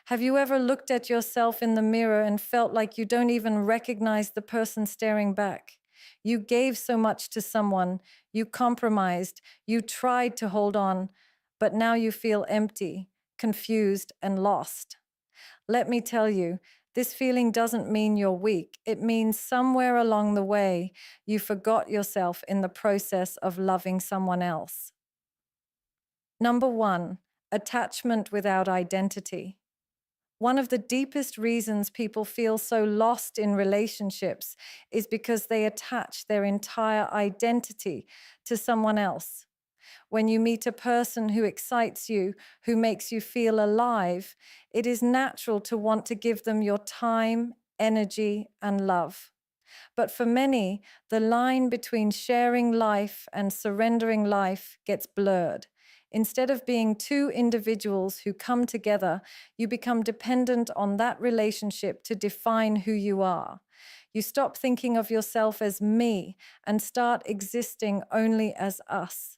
Have you ever looked at yourself in the mirror and felt like you don't even recognize the person staring back? You gave so much to someone, you compromised, you tried to hold on, but now you feel empty, confused, and lost. Let me tell you, this feeling doesn't mean you're weak. It means somewhere along the way, you forgot yourself in the process of loving someone else. Number one, attachment without identity. One of the deepest reasons people feel so lost in relationships is because they attach their entire identity to someone else. When you meet a person who excites you, who makes you feel alive, it is natural to want to give them your time, energy, and love. But for many, the line between sharing life and surrendering life gets blurred. Instead of being two individuals who come together, you become dependent on that relationship to define who you are. You stop thinking of yourself as me and start existing only as us.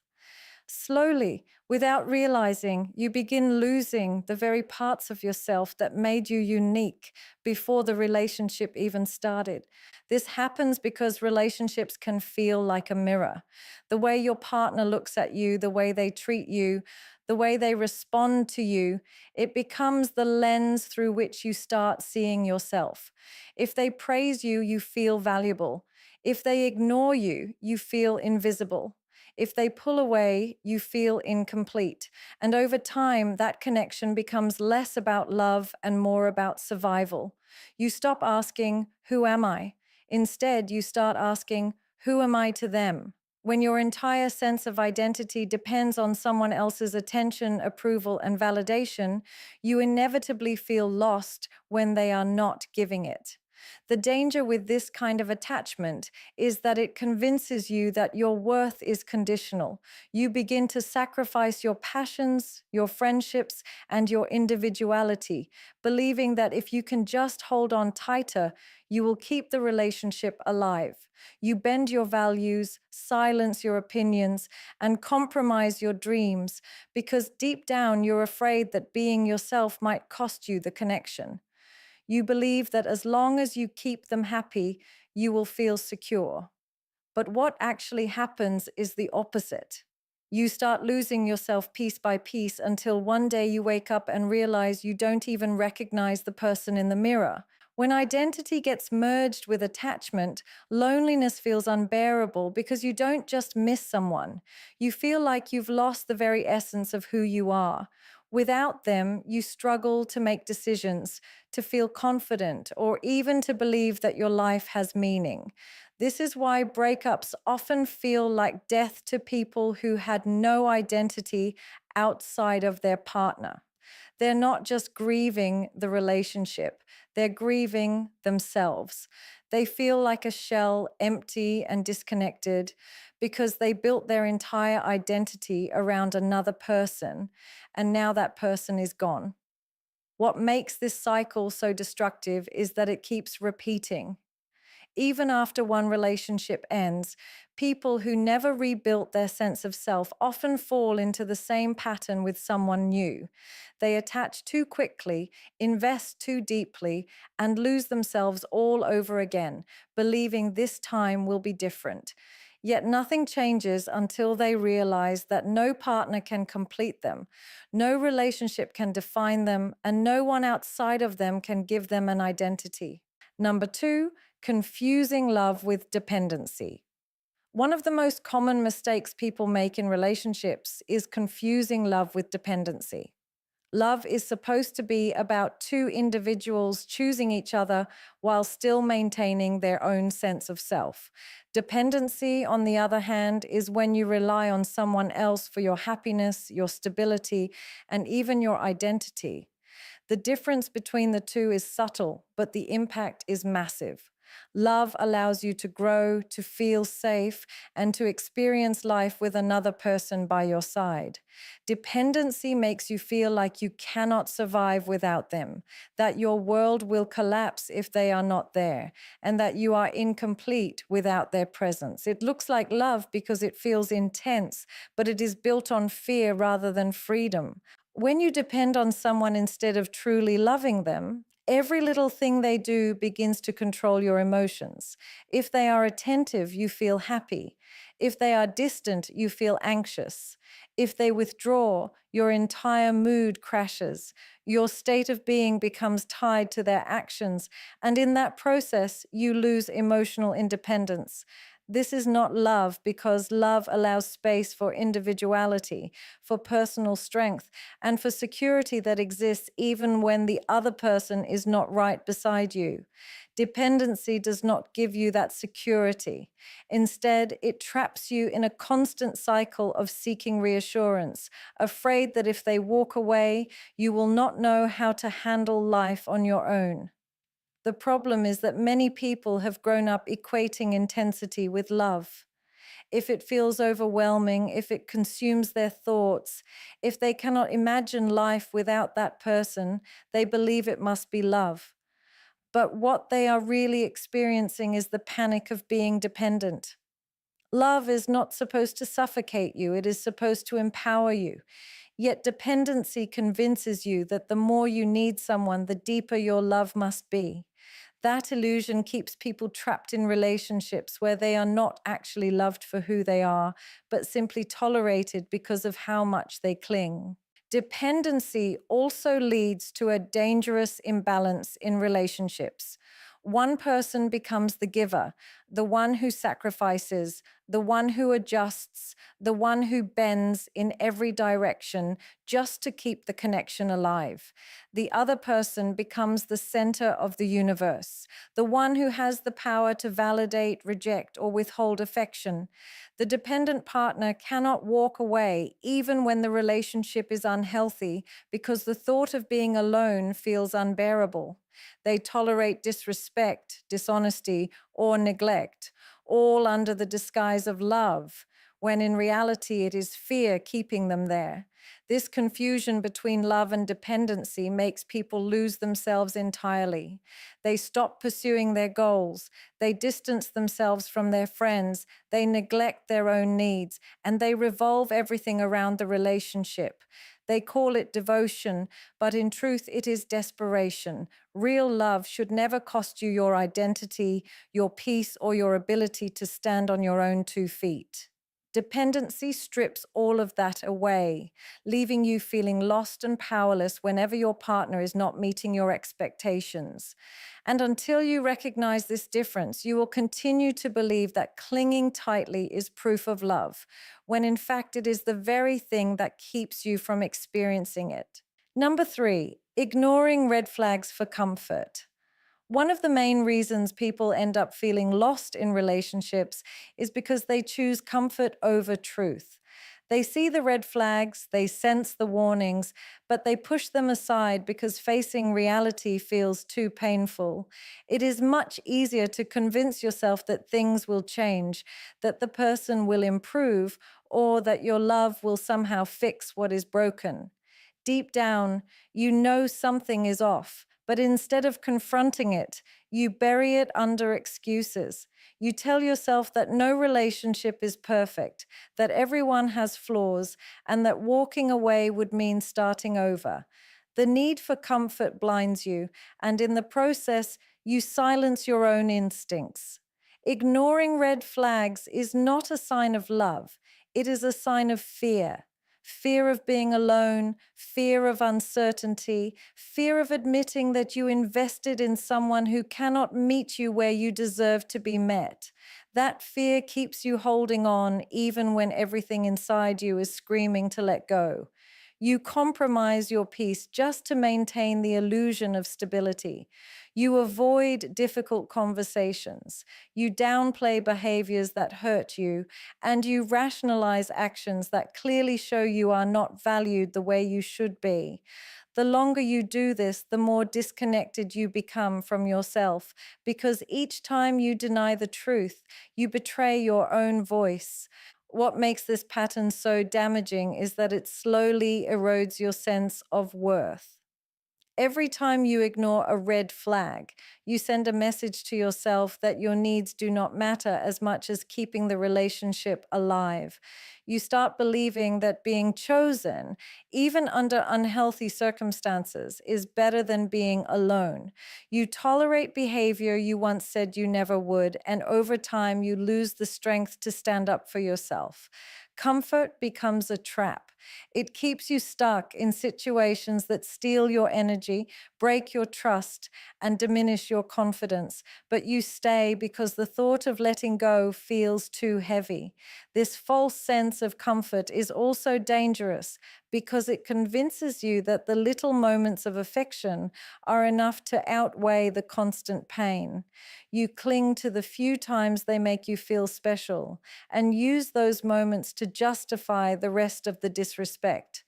Slowly, without realizing, you begin losing the very parts of yourself that made you unique before the relationship even started. This happens because relationships can feel like a mirror. The way your partner looks at you, the way they treat you, the way they respond to you, it becomes the lens through which you start seeing yourself. If they praise you, you feel valuable. If they ignore you, you feel invisible. If they pull away, you feel incomplete. And over time, that connection becomes less about love and more about survival. You stop asking, "Who am I?" Instead, you start asking, "Who am I to them?" When your entire sense of identity depends on someone else's attention, approval, and validation, you inevitably feel lost when they are not giving it. The danger with this kind of attachment is that it convinces you that your worth is conditional. You begin to sacrifice your passions, your friendships, and your individuality, believing that if you can just hold on tighter, you will keep the relationship alive. You bend your values, silence your opinions, and compromise your dreams because deep down you're afraid that being yourself might cost you the connection. You believe that as long as you keep them happy, you will feel secure. But what actually happens is the opposite. You start losing yourself piece by piece until one day you wake up and realize you don't even recognize the person in the mirror. When identity gets merged with attachment, loneliness feels unbearable because you don't just miss someone. You feel like you've lost the very essence of who you are. Without them, you struggle to make decisions, to feel confident, or even to believe that your life has meaning. This is why breakups often feel like death to people who had no identity outside of their partner. They're not just grieving the relationship, they're grieving themselves. They feel like a shell, empty and disconnected, because they built their entire identity around another person, and now that person is gone. What makes this cycle so destructive is that it keeps repeating. Even after one relationship ends, people who never rebuilt their sense of self often fall into the same pattern with someone new. They attach too quickly, invest too deeply, and lose themselves all over again, believing this time will be different. Yet nothing changes until they realize that no partner can complete them, no relationship can define them, and no one outside of them can give them an identity. Number two, confusing love with dependency. One of the most common mistakes people make in relationships is confusing love with dependency. Love is supposed to be about two individuals choosing each other while still maintaining their own sense of self. Dependency, on the other hand, is when you rely on someone else for your happiness, your stability, and even your identity. The difference between the two is subtle, but the impact is massive. Love allows you to grow, to feel safe, and to experience life with another person by your side. Dependency makes you feel like you cannot survive without them, that your world will collapse if they are not there, and that you are incomplete without their presence. It looks like love because it feels intense, but it is built on fear rather than freedom. When you depend on someone instead of truly loving them, every little thing they do begins to control your emotions. If they are attentive, you feel happy. If they are distant, you feel anxious. If they withdraw, your entire mood crashes. Your state of being becomes tied to their actions, and in that process, you lose emotional independence. This is not love because love allows space for individuality, for personal strength, and for security that exists even when the other person is not right beside you. Dependency does not give you that security. Instead, it traps you in a constant cycle of seeking reassurance, afraid that if they walk away, you will not know how to handle life on your own. The problem is that many people have grown up equating intensity with love. If it feels overwhelming, if it consumes their thoughts, if they cannot imagine life without that person, they believe it must be love. But what they are really experiencing is the panic of being dependent. Love is not supposed to suffocate you, it is supposed to empower you. Yet dependency convinces you that the more you need someone, the deeper your love must be. That illusion keeps people trapped in relationships where they are not actually loved for who they are, but simply tolerated because of how much they cling. Dependency also leads to a dangerous imbalance in relationships. One person becomes the giver, the one who sacrifices, the one who adjusts, the one who bends in every direction just to keep the connection alive. The other person becomes the center of the universe, the one who has the power to validate, reject, or withhold affection. The dependent partner cannot walk away even when the relationship is unhealthy because the thought of being alone feels unbearable. They tolerate disrespect, dishonesty, or neglect, all under the disguise of love, when in reality it is fear keeping them there. This confusion between love and dependency makes people lose themselves entirely. They stop pursuing their goals, they distance themselves from their friends, they neglect their own needs, and they revolve everything around the relationship. They call it devotion, but in truth, it is desperation. Real love should never cost you your identity, your peace, or your ability to stand on your own 2 feet. Dependency strips all of that away, leaving you feeling lost and powerless whenever your partner is not meeting your expectations. And until you recognize this difference, you will continue to believe that clinging tightly is proof of love, when in fact it is the very thing that keeps you from experiencing it. Number 3, ignoring red flags for comfort. One of the main reasons people end up feeling lost in relationships is because they choose comfort over truth. They see the red flags, they sense the warnings, but they push them aside because facing reality feels too painful. It is much easier to convince yourself that things will change, that the person will improve, or that your love will somehow fix what is broken. Deep down, you know something is off, but instead of confronting it, you bury it under excuses. You tell yourself that no relationship is perfect, that everyone has flaws, and that walking away would mean starting over. The need for comfort blinds you, and in the process, you silence your own instincts. Ignoring red flags is not a sign of love, it is a sign of fear. Fear of being alone, fear of uncertainty, fear of admitting that you invested in someone who cannot meet you where you deserve to be met. That fear keeps you holding on even when everything inside you is screaming to let go. You compromise your peace just to maintain the illusion of stability. You avoid difficult conversations. You downplay behaviors that hurt you, and you rationalize actions that clearly show you are not valued the way you should be. The longer you do this, the more disconnected you become from yourself, because each time you deny the truth, you betray your own voice. What makes this pattern so damaging is that it slowly erodes your sense of worth. Every time you ignore a red flag, you send a message to yourself that your needs do not matter as much as keeping the relationship alive. You start believing that being chosen, even under unhealthy circumstances, is better than being alone. You tolerate behavior you once said you never would, and over time you lose the strength to stand up for yourself. Comfort becomes a trap. It keeps you stuck in situations that steal your energy, break your trust, and diminish your confidence. But you stay because the thought of letting go feels too heavy. This false sense of comfort is also dangerous because it convinces you that the little moments of affection are enough to outweigh the constant pain. You cling to the few times they make you feel special and use those moments to justify the rest of the disrespect.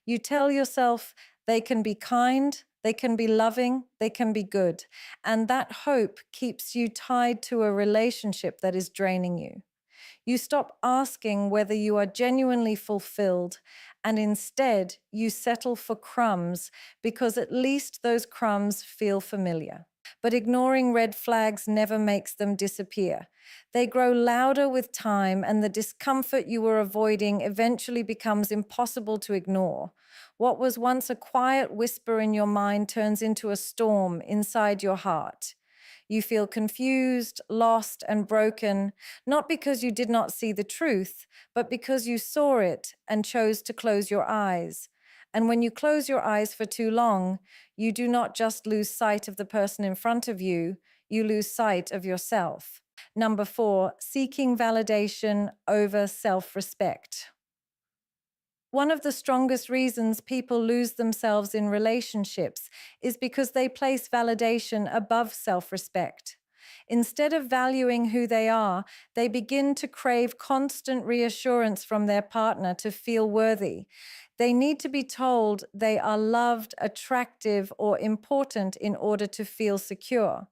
You tell yourself they can be kind, they can be loving, they can be good. And that hope keeps you tied to a relationship that is draining you. You stop asking whether you are genuinely fulfilled, and instead you settle for crumbs because at least those crumbs feel familiar. But ignoring red flags never makes them disappear. They grow louder with time, and the discomfort you were avoiding eventually becomes impossible to ignore. What was once a quiet whisper in your mind turns into a storm inside your heart. You feel confused, lost, and broken, not because you did not see the truth, but because you saw it and chose to close your eyes. And when you close your eyes for too long, you do not just lose sight of the person in front of you, you lose sight of yourself. Number 4, seeking validation over self-respect. One of the strongest reasons people lose themselves in relationships is because they place validation above self-respect. Instead of valuing who they are, they begin to crave constant reassurance from their partner to feel worthy. They need to be told they are loved, attractive, or important in order to feel secure.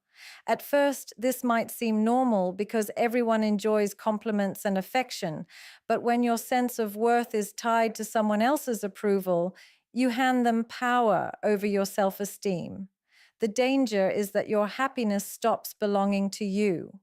At first, this might seem normal because everyone enjoys compliments and affection, but when your sense of worth is tied to someone else's approval, you hand them power over your self-esteem. The danger is that your happiness stops belonging to you.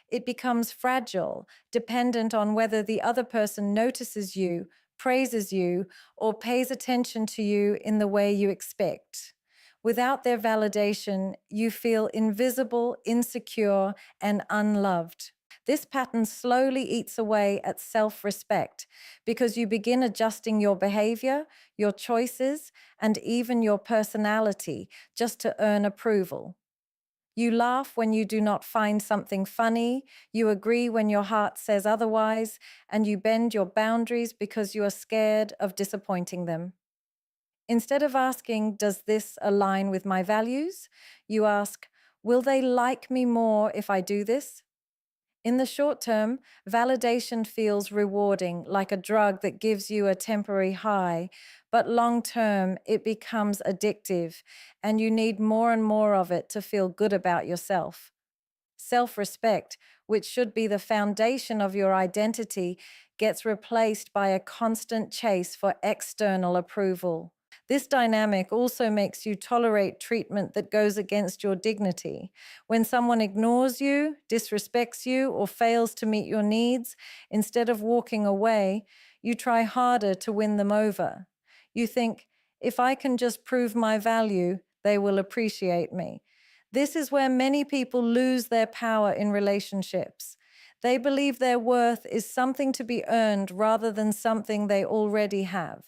It becomes fragile, dependent on whether the other person notices you, praises you, or pays attention to you in the way you expect. Without their validation, you feel invisible, insecure, and unloved. This pattern slowly eats away at self-respect because you begin adjusting your behavior, your choices, and even your personality just to earn approval. You laugh when you do not find something funny, you agree when your heart says otherwise, and you bend your boundaries because you are scared of disappointing them. Instead of asking, does this align with my values? You ask, will they like me more if I do this? In the short term, validation feels rewarding, like a drug that gives you a temporary high, but long term, it becomes addictive, and you need more and more of it to feel good about yourself. Self-respect, which should be the foundation of your identity, gets replaced by a constant chase for external approval. This dynamic also makes you tolerate treatment that goes against your dignity. When someone ignores you, disrespects you, or fails to meet your needs, instead of walking away, you try harder to win them over. You think, if I can just prove my value, they will appreciate me. This is where many people lose their power in relationships. They believe their worth is something to be earned rather than something they already have.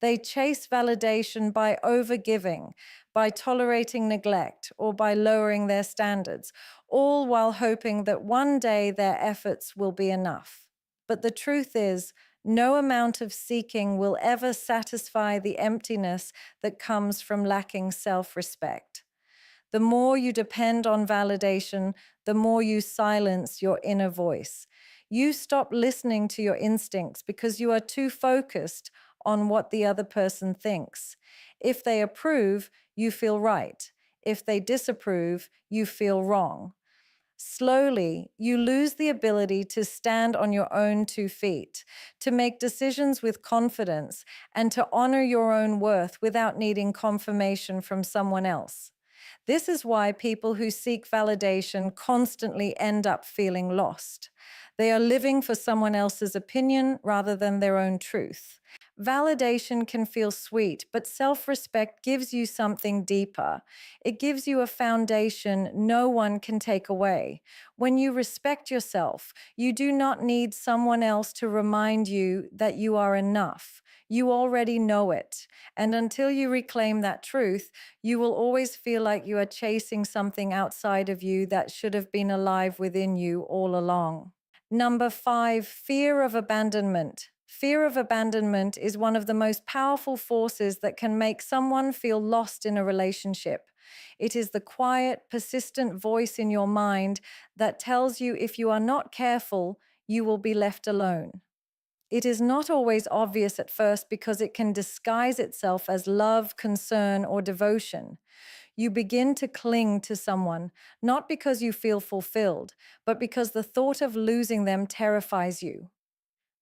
They chase validation by overgiving, by tolerating neglect, or by lowering their standards, all while hoping that one day their efforts will be enough. But the truth is, no amount of seeking will ever satisfy the emptiness that comes from lacking self-respect. The more you depend on validation, the more you silence your inner voice. You stop listening to your instincts because you are too focused on what the other person thinks. If they approve, you feel right. If they disapprove, you feel wrong. Slowly, you lose the ability to stand on your own 2 feet, to make decisions with confidence, and to honor your own worth without needing confirmation from someone else. This is why people who seek validation constantly end up feeling lost. They are living for someone else's opinion rather than their own truth. Validation can feel sweet, but self-respect gives you something deeper. It gives you a foundation no one can take away. When you respect yourself, you do not need someone else to remind you that you are enough. You already know it. And until you reclaim that truth, you will always feel like you are chasing something outside of you that should have been alive within you all along. Number 5, fear of abandonment. Fear of abandonment is one of the most powerful forces that can make someone feel lost in a relationship. It is the quiet, persistent voice in your mind that tells you if you are not careful, you will be left alone. It is not always obvious at first because it can disguise itself as love, concern, or devotion. You begin to cling to someone, not because you feel fulfilled, but because the thought of losing them terrifies you.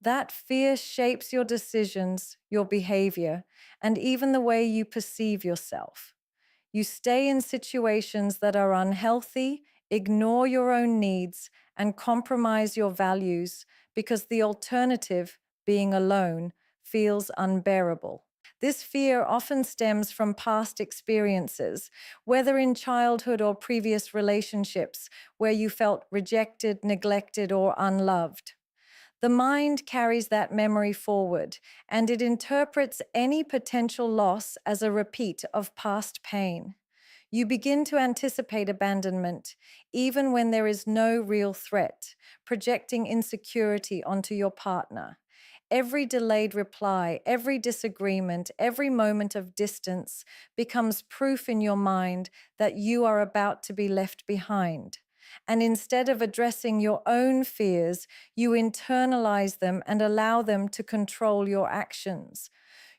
That fear shapes your decisions, your behavior, and even the way you perceive yourself. You stay in situations that are unhealthy, ignore your own needs, and compromise your values because the alternative, being alone, feels unbearable. This fear often stems from past experiences, whether in childhood or previous relationships where you felt rejected, neglected, or unloved. The mind carries that memory forward, and it interprets any potential loss as a repeat of past pain. You begin to anticipate abandonment, even when there is no real threat, projecting insecurity onto your partner. Every delayed reply, every disagreement, every moment of distance becomes proof in your mind that you are about to be left behind. And instead of addressing your own fears, you internalize them and allow them to control your actions.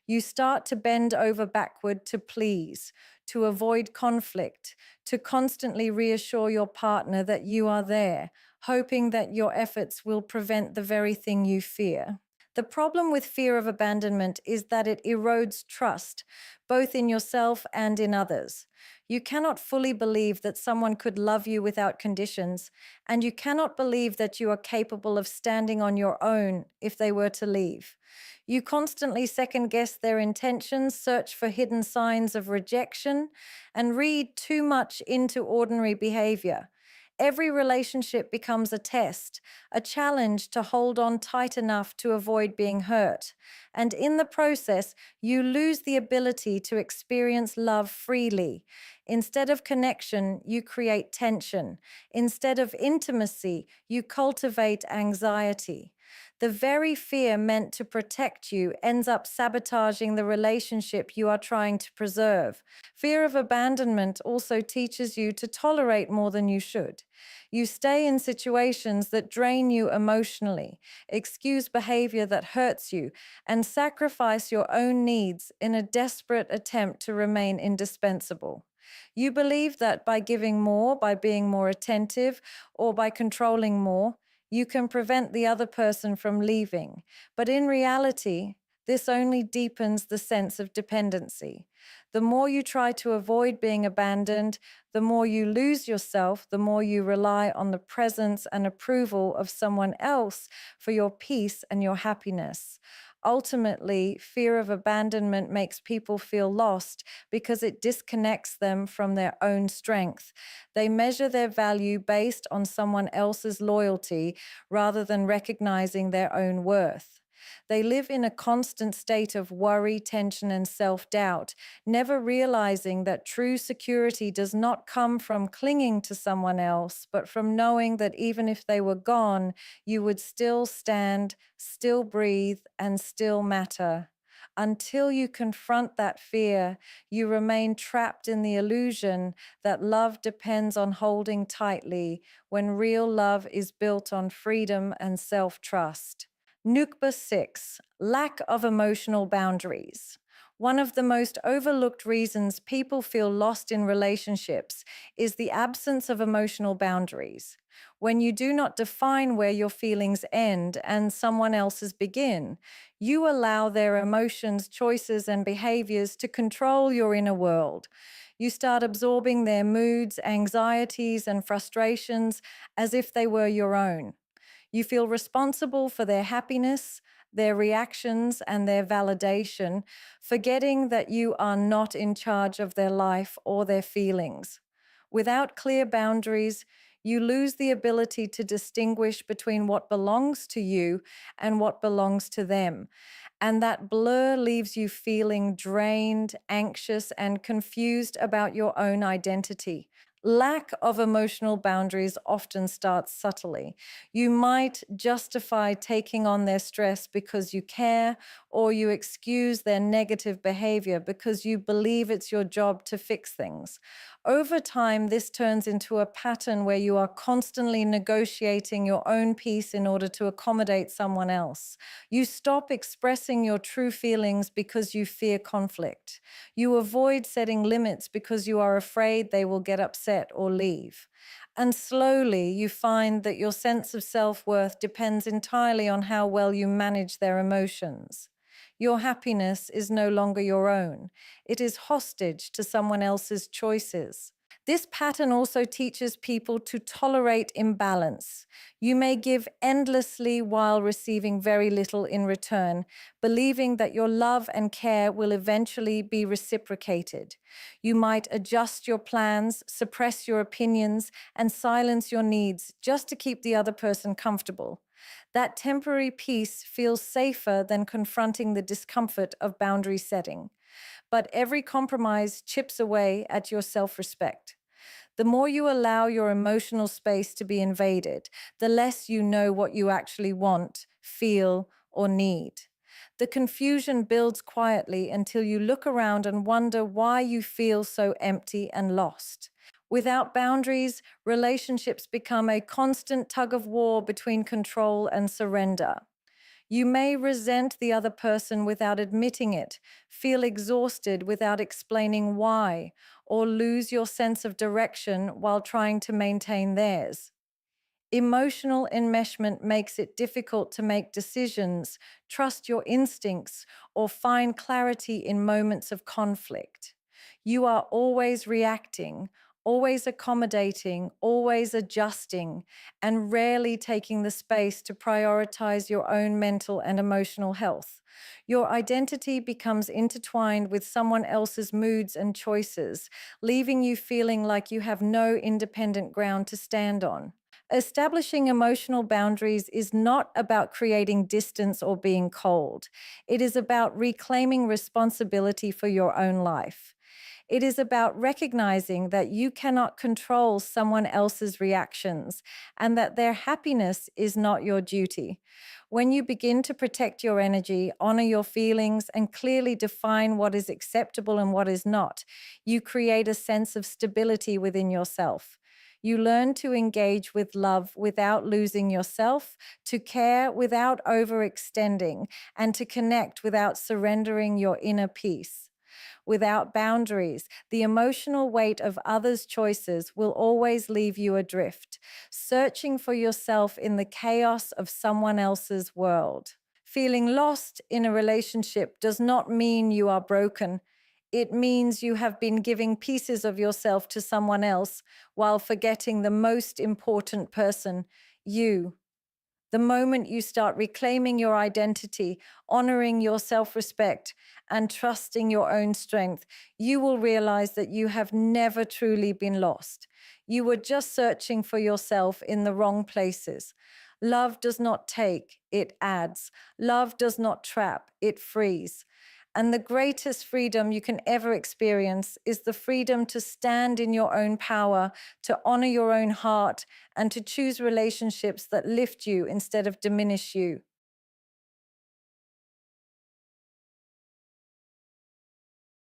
You start to bend over backward to please, to avoid conflict, to constantly reassure your partner that you are there, hoping that your efforts will prevent the very thing you fear. The problem with fear of abandonment is that it erodes trust, both in yourself and in others. You cannot fully believe that someone could love you without conditions, and you cannot believe that you are capable of standing on your own if they were to leave. You constantly second guess their intentions, search for hidden signs of rejection, and read too much into ordinary behavior. Every relationship becomes a test, a challenge to hold on tight enough to avoid being hurt. And in the process, you lose the ability to experience love freely. Instead of connection, you create tension. Instead of intimacy, you cultivate anxiety. The very fear meant to protect you ends up sabotaging the relationship you are trying to preserve. Fear of abandonment also teaches you to tolerate more than you should. You stay in situations that drain you emotionally, excuse behavior that hurts you, and sacrifice your own needs in a desperate attempt to remain indispensable. You believe that by giving more, by being more attentive, or by controlling more, you can prevent the other person from leaving. But in reality, this only deepens the sense of dependency. The more you try to avoid being abandoned, the more you lose yourself, the more you rely on the presence and approval of someone else for your peace and your happiness. Ultimately, fear of abandonment makes people feel lost because it disconnects them from their own strength. They measure their value based on someone else's loyalty rather than recognizing their own worth. They live in a constant state of worry, tension, and self-doubt, never realizing that true security does not come from clinging to someone else, but from knowing that even if they were gone, you would still stand, still breathe, and still matter. Until you confront that fear, you remain trapped in the illusion that love depends on holding tightly, when real love is built on freedom and self-trust. Nukba 6, lack of emotional boundaries. One of the most overlooked reasons people feel lost in relationships is the absence of emotional boundaries. When you do not define where your feelings end and someone else's begin, you allow their emotions, choices, and behaviors to control your inner world. You start absorbing their moods, anxieties, and frustrations as if they were your own. You feel responsible for their happiness, their reactions, and their validation, forgetting that you are not in charge of their life or their feelings. Without clear boundaries, you lose the ability to distinguish between what belongs to you and what belongs to them. And that blur leaves you feeling drained, anxious, and confused about your own identity. Lack of emotional boundaries often starts subtly. You might justify taking on their stress because you care, or you excuse their negative behavior because you believe it's your job to fix things. Over time, this turns into a pattern where you are constantly negotiating your own peace in order to accommodate someone else. You stop expressing your true feelings because you fear conflict. You avoid setting limits because you are afraid they will get upset or leave. And slowly, you find that your sense of self-worth depends entirely on how well you manage their emotions. Your happiness is no longer your own. It is hostage to someone else's choices. This pattern also teaches people to tolerate imbalance. You may give endlessly while receiving very little in return, believing that your love and care will eventually be reciprocated. You might adjust your plans, suppress your opinions, and silence your needs just to keep the other person comfortable. That temporary peace feels safer than confronting the discomfort of boundary setting. But every compromise chips away at your self-respect. The more you allow your emotional space to be invaded, the less you know what you actually want, feel, or need. The confusion builds quietly until you look around and wonder why you feel so empty and lost. Without boundaries, relationships become a constant tug of war between control and surrender. You may resent the other person without admitting it, feel exhausted without explaining why, or lose your sense of direction while trying to maintain theirs. Emotional enmeshment makes it difficult to make decisions, trust your instincts, or find clarity in moments of conflict. You are always reacting, always accommodating, always adjusting, and rarely taking the space to prioritize your own mental and emotional health. Your identity becomes intertwined with someone else's moods and choices, leaving you feeling like you have no independent ground to stand on. Establishing emotional boundaries is not about creating distance or being cold. It is about reclaiming responsibility for your own life. It is about recognizing that you cannot control someone else's reactions and that their happiness is not your duty. When you begin to protect your energy, honor your feelings, and clearly define what is acceptable and what is not, you create a sense of stability within yourself. You learn to engage with love without losing yourself, to care without overextending, and to connect without surrendering your inner peace. Without boundaries, the emotional weight of others' choices will always leave you adrift, searching for yourself in the chaos of someone else's world. Feeling lost in a relationship does not mean you are broken. It means you have been giving pieces of yourself to someone else while forgetting the most important person, you. The moment you start reclaiming your identity, honoring your self-respect, and trusting your own strength, you will realize that you have never truly been lost. You were just searching for yourself in the wrong places. Love does not take, it adds. Love does not trap, it frees. And the greatest freedom you can ever experience is the freedom to stand in your own power, to honor your own heart, and to choose relationships that lift you instead of diminish you.